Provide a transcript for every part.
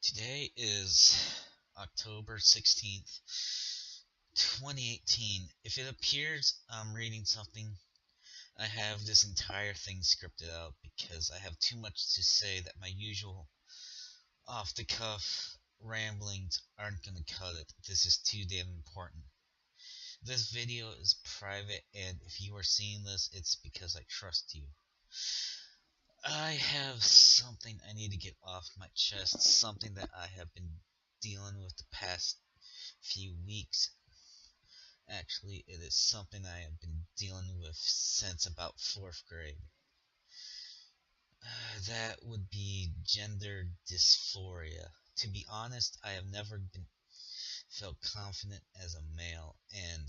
Today is October 16th, 2018. If it appears I'm reading something, I have this entire thing scripted out because I have too much to say that my usual off the cuff ramblings aren't gonna cut it. This is too damn important. This video is private, and if you are seeing this, it's because I trust you. I have something I need to get off my chest, something that I have been dealing with the past few weeks. Actually, it is something I have been dealing with since about fourth grade. That would be gender dysphoria. To be honest, I have never been felt confident as a male, and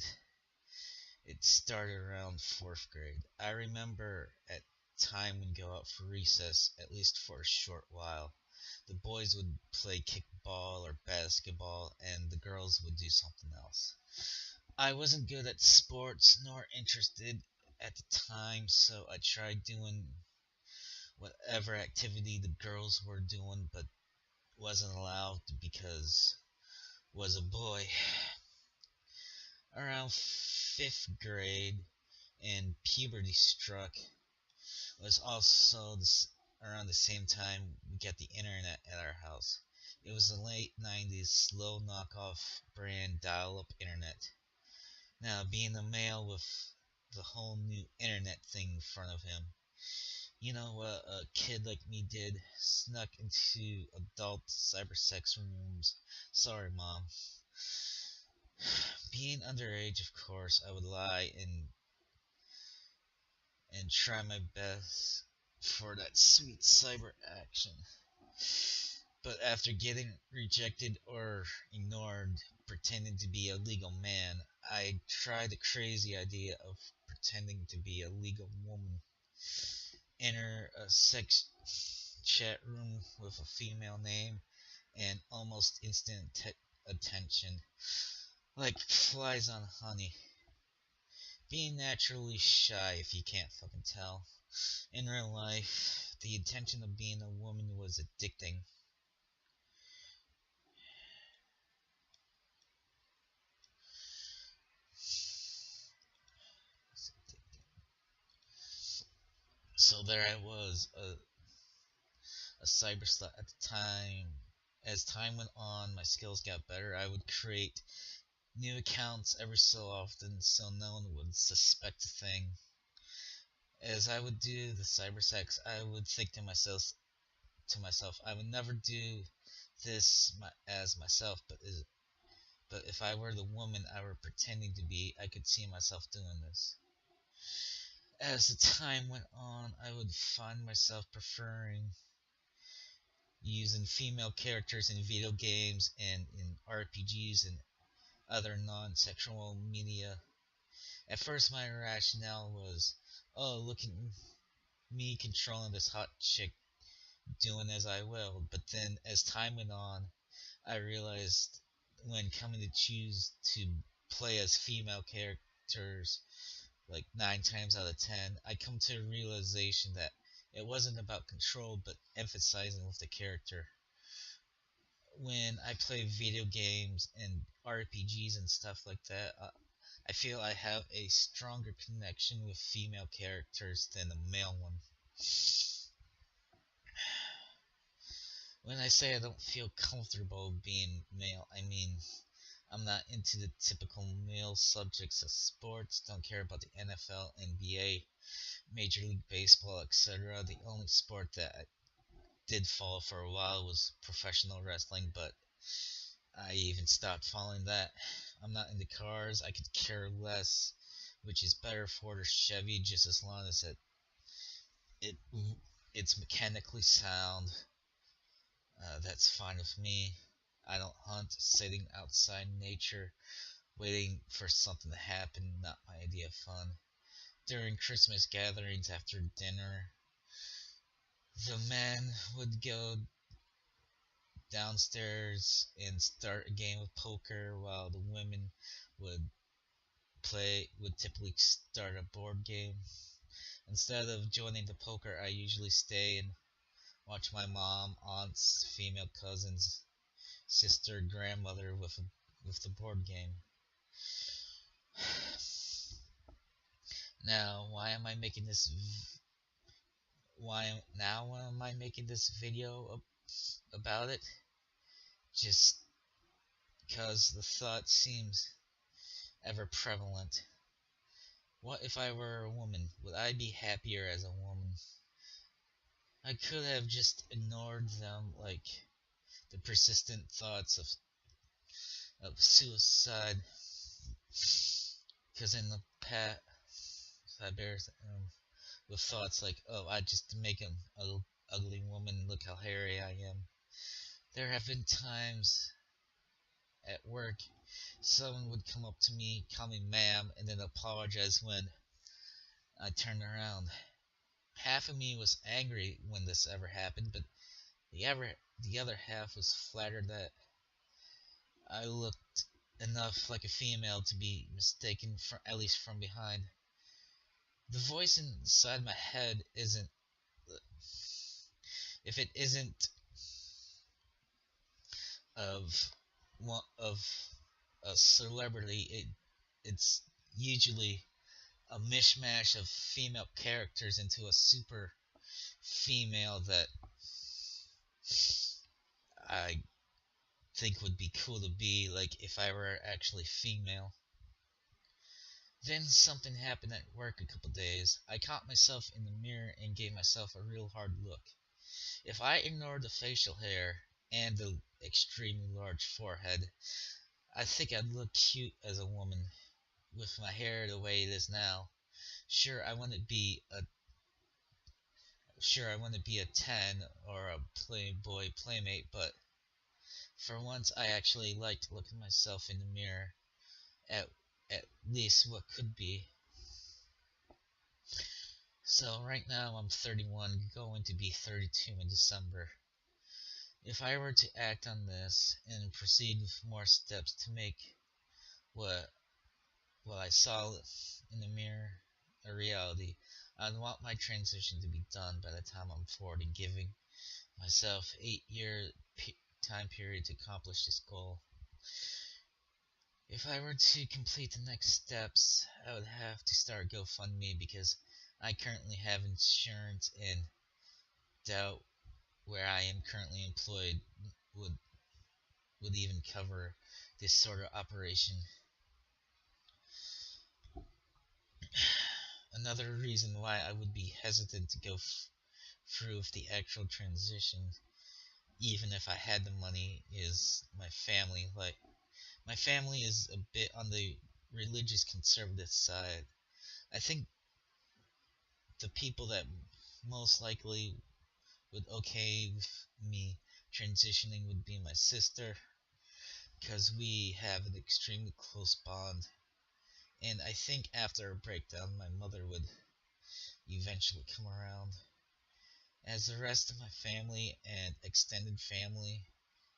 it started around fourth grade. I remember at time would go out for recess, at least for a short while. The boys would play kickball or basketball, and the girls would do something else. I wasn't good at sports nor interested at the time, so I tried doing whatever activity the girls were doing, but wasn't allowed because was a boy. Around fifth grade, and puberty struck. Was also around the same time we got the internet at our house. It was the late 90s slow knockoff brand dial-up internet. Now, being a male with the whole new internet thing in front of him, you know what a kid like me did? Snuck into adult cybersex rooms. Sorry, Mom. Being underage, of course, I would lie and try my best for that sweet cyber action. But after getting rejected or ignored, pretending to be a legal man, I tried the crazy idea of pretending to be a legal woman. Enter a sex chat room with a female name and almost instant attention, like flies on honey. Being naturally shy, if you can't fucking tell. In real life, the intention of being a woman was addicting. So there I was, a cyber slut at the time. As time went on, my skills got better. I would create new accounts every so often so no one would suspect a thing. As I would do the cyber sex, I would think to myself, I would never do this as myself, but if I were the woman I were pretending to be, I could see myself doing this. As the time went on, I would find myself preferring using female characters in video games and in RPGs and other non sexual media. At first, my rationale was, oh, look at me controlling this hot chick doing as I will. But then, as time went on, I realized when coming to choose to play as female characters, like 9 times out of 10, I come to a realization that it wasn't about control but emphasizing with the character. When I play video games and RPGs and stuff like that, I feel I have a stronger connection with female characters than a male one. When I say I don't feel comfortable being male, I mean I'm not into the typical male subjects of sports, don't care about the NFL, NBA, Major League Baseball, etc. The only sport that I did follow for a while was professional wrestling, but I even stopped following that. I'm not into cars, I could care less which is better, Ford or Chevy, just as long as it it's mechanically sound. That's fine with me. I don't hunt. Sitting outside nature, waiting for something to happen, not my idea of fun. During Christmas gatherings after dinner, the men would go downstairs and start a game of poker while the women would would typically start a board game. Instead of joining the poker, I usually stay and watch my mom, aunts, female cousins, sister, grandmother with the board game. Now, why am I making this video about it? Just because the thought seems ever prevalent. What if I were a woman? Would I be happier as a woman? I could have just ignored them, like the persistent thoughts of suicide, because in the past I bear with thoughts like, oh, I just make an ugly woman, look how hairy I am. There have been times at work someone would come up to me, call me ma'am, and then apologize when I turned around. Half of me was angry when this ever happened, but the other half was flattered that I looked enough like a female to be mistaken for, at least from behind. The voice inside my head isn't, if it isn't of of a celebrity, it's usually a mishmash of female characters into a super female that I think would be cool to be, like if I were actually female. Then something happened at work a couple days. I caught myself in the mirror and gave myself a real hard look. If I ignored the facial hair and the extremely large forehead, I think I'd look cute as a woman with my hair the way it is now. Sure, I wouldn't be a 10 or a Playboy playmate, but for once I actually liked looking myself in the mirror at at least what could be. So right now I'm 31, going to be 32 in December. If I were to act on this and proceed with more steps to make what I saw in the mirror a reality, I'd want my transition to be done by the time I'm 40, giving myself 8-year time period to accomplish this goal. If I were to complete the next steps, I would have to start GoFundMe because I currently have insurance and doubt where I am currently employed would even cover this sort of operation. Another reason why I would be hesitant to go through with the actual transition, even if I had the money, is my family. Like, my family is a bit on the religious conservative side. I think the people that most likely would okay with me transitioning would be my sister, because we have an extremely close bond. And I think after a breakdown, my mother would eventually come around. As the rest of my family and extended family,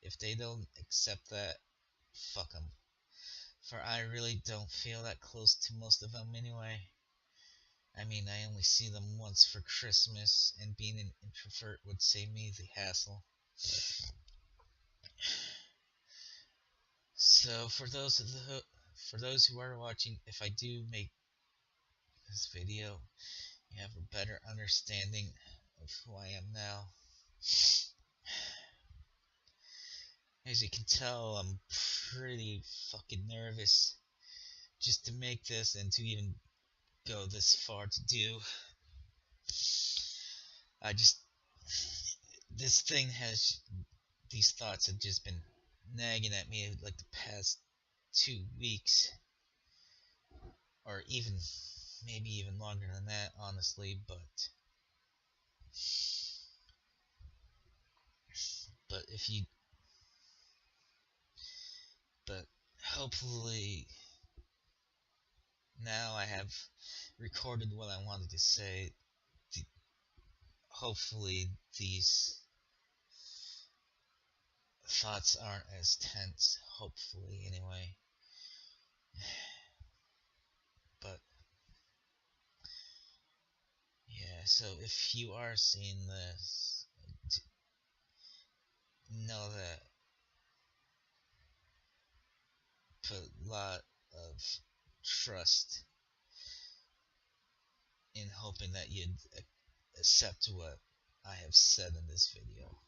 if they don't accept that, fuck them. For I really don't feel that close to most of them anyway. I mean, I only see them once for Christmas, and being an introvert would save me the hassle. So for those who are watching, if I do make this video, you have a better understanding of who I am now. As you can tell, I'm pretty fucking nervous just to make this and to even go this far to do. I just, this thing has, these thoughts have just been nagging at me like the past 2 weeks, or even, maybe even longer than that, honestly, but if you, but hopefully now I have recorded what I wanted to say. Hopefully these thoughts aren't as tense, hopefully anyway. But yeah, so if you are seeing this, know that put a lot of trust in hoping that you'd accept what I have said in this video.